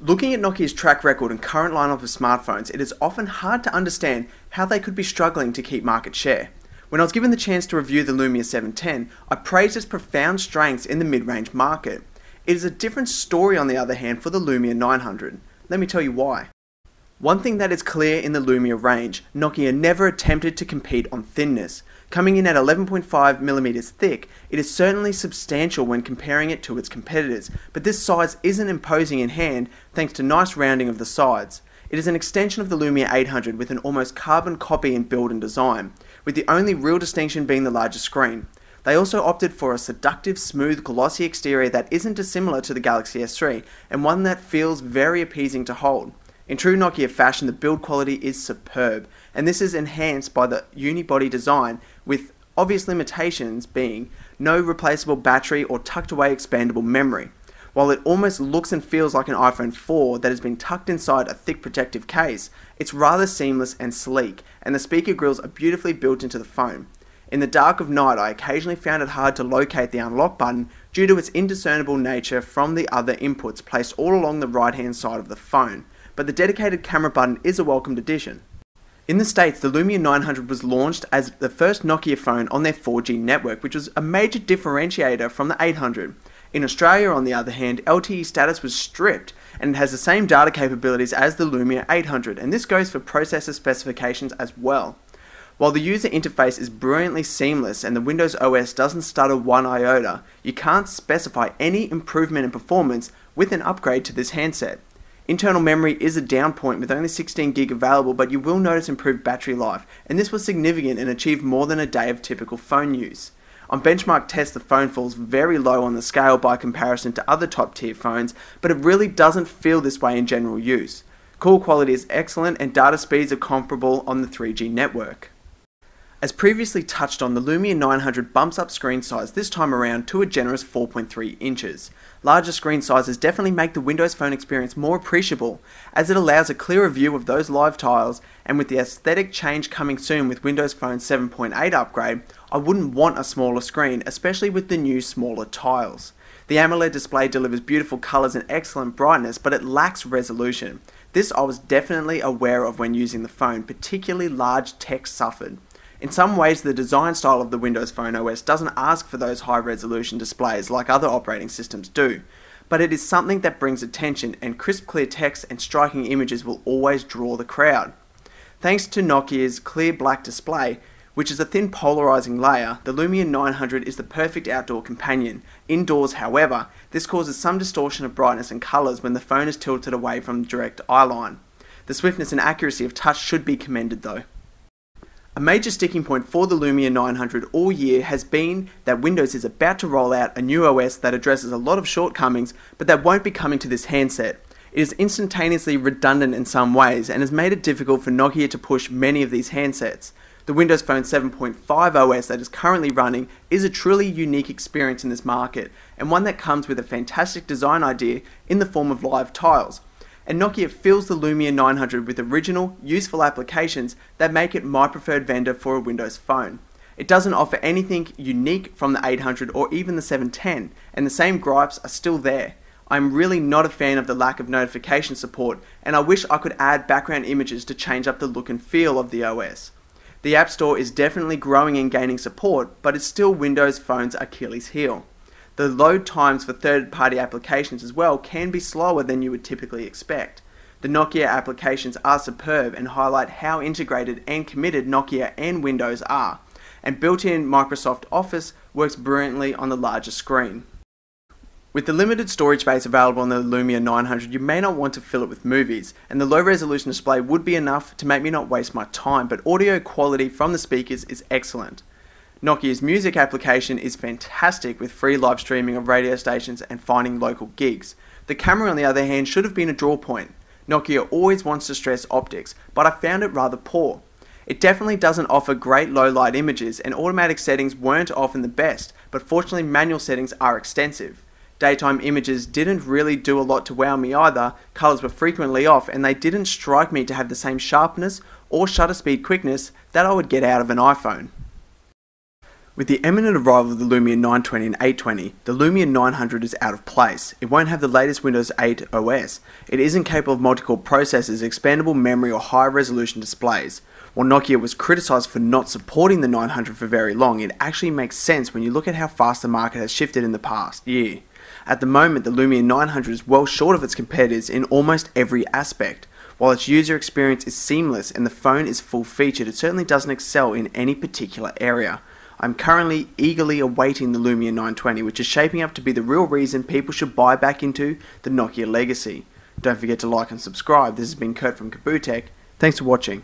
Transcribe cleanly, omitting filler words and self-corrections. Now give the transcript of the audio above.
Looking at Nokia's track record and current lineup of smartphones, it is often hard to understand how they could be struggling to keep market share. When I was given the chance to review the Lumia 710, I praised its profound strengths in the mid-range market. It is a different story on the other hand for the Lumia 900. Let me tell you why. One thing that is clear in the Lumia range, Nokia never attempted to compete on thinness. Coming in at 11.5mm thick, it is certainly substantial when comparing it to its competitors, but this size isn't imposing in hand thanks to nice rounding of the sides. It is an extension of the Lumia 800 with an almost carbon copy in build and design, with the only real distinction being the larger screen. They also opted for a seductive, smooth, glossy exterior that isn't dissimilar to the Galaxy S3, and one that feels very appeasing to hold. In true Nokia fashion, the build quality is superb, and this is enhanced by the unibody design, with obvious limitations being no replaceable battery or tucked away expandable memory. While it almost looks and feels like an iPhone 4 that has been tucked inside a thick protective case, it's rather seamless and sleek, and the speaker grills are beautifully built into the phone. In the dark of night, I occasionally found it hard to locate the unlock button due to its indiscernible nature from the other inputs placed all along the right-hand side of the phone, but the dedicated camera button is a welcomed addition. In the States, the Lumia 900 was launched as the first Nokia phone on their 4G network, which was a major differentiator from the 800. In Australia, on the other hand, LTE status was stripped, and it has the same data capabilities as the Lumia 800, and this goes for processor specifications as well. While the user interface is brilliantly seamless and the Windows OS doesn't stutter one iota, you can't specify any improvement in performance with an upgrade to this handset. Internal memory is a down point with only 16GB available, but you will notice improved battery life, and this was significant and achieved more than a day of typical phone use. On benchmark tests, the phone falls very low on the scale by comparison to other top tier phones, but it really doesn't feel this way in general use. Call quality is excellent and data speeds are comparable on the 3G network. As previously touched on, the Lumia 900 bumps up screen size this time around to a generous 4.3 inches. Larger screen sizes definitely make the Windows Phone experience more appreciable, as it allows a clearer view of those live tiles, and with the aesthetic change coming soon with Windows Phone 7.8 upgrade, I wouldn't want a smaller screen, especially with the new smaller tiles. The AMOLED display delivers beautiful colours and excellent brightness, but it lacks resolution. This I was definitely aware of when using the phone, particularly large text suffered. In some ways, the design style of the Windows Phone OS doesn't ask for those high-resolution displays like other operating systems do, but it is something that brings attention, and crisp clear text and striking images will always draw the crowd. Thanks to Nokia's clear black display, which is a thin polarizing layer, the Lumia 900 is the perfect outdoor companion. Indoors, however, this causes some distortion of brightness and colors when the phone is tilted away from the direct eye line. The swiftness and accuracy of touch should be commended though. A major sticking point for the Lumia 900 all year has been that Windows is about to roll out a new OS that addresses a lot of shortcomings, but that won't be coming to this handset. It is instantaneously redundant in some ways and has made it difficult for Nokia to push many of these handsets. The Windows Phone 7.5 OS that is currently running is a truly unique experience in this market, and one that comes with a fantastic design idea in the form of live tiles. And Nokia fills the Lumia 900 with original, useful applications that make it my preferred vendor for a Windows phone. It doesn't offer anything unique from the 800 or even the 710, and the same gripes are still there. I'm really not a fan of the lack of notification support, and I wish I could add background images to change up the look and feel of the OS. The App Store is definitely growing and gaining support, but it's still Windows Phone's Achilles heel. The load times for third-party applications as well can be slower than you would typically expect. The Nokia applications are superb and highlight how integrated and committed Nokia and Windows are, and built-in Microsoft Office works brilliantly on the larger screen. With the limited storage space available on the Lumia 900, you may not want to fill it with movies, and the low-resolution display would be enough to make me not waste my time, but audio quality from the speakers is excellent. Nokia's music application is fantastic with free live streaming of radio stations and finding local gigs. The camera on the other hand should have been a draw point. Nokia always wants to stress optics, but I found it rather poor. It definitely doesn't offer great low light images, and automatic settings weren't often the best, but fortunately manual settings are extensive. Daytime images didn't really do a lot to wow me either, colours were frequently off, and they didn't strike me to have the same sharpness or shutter speed quickness that I would get out of an iPhone. With the imminent arrival of the Lumia 920 and 820, the Lumia 900 is out of place. It won't have the latest Windows 8 OS. It isn't capable of multi-core processors, expandable memory or high resolution displays. While Nokia was criticised for not supporting the 900 for very long, it actually makes sense when you look at how fast the market has shifted in the past year. At the moment, the Lumia 900 is well short of its competitors in almost every aspect. While its user experience is seamless and the phone is full-featured, it certainly doesn't excel in any particular area. I'm currently eagerly awaiting the Lumia 920, which is shaping up to be the real reason people should buy back into the Nokia legacy. Don't forget to like and subscribe. This has been Kurt from kabootech. Thanks for watching.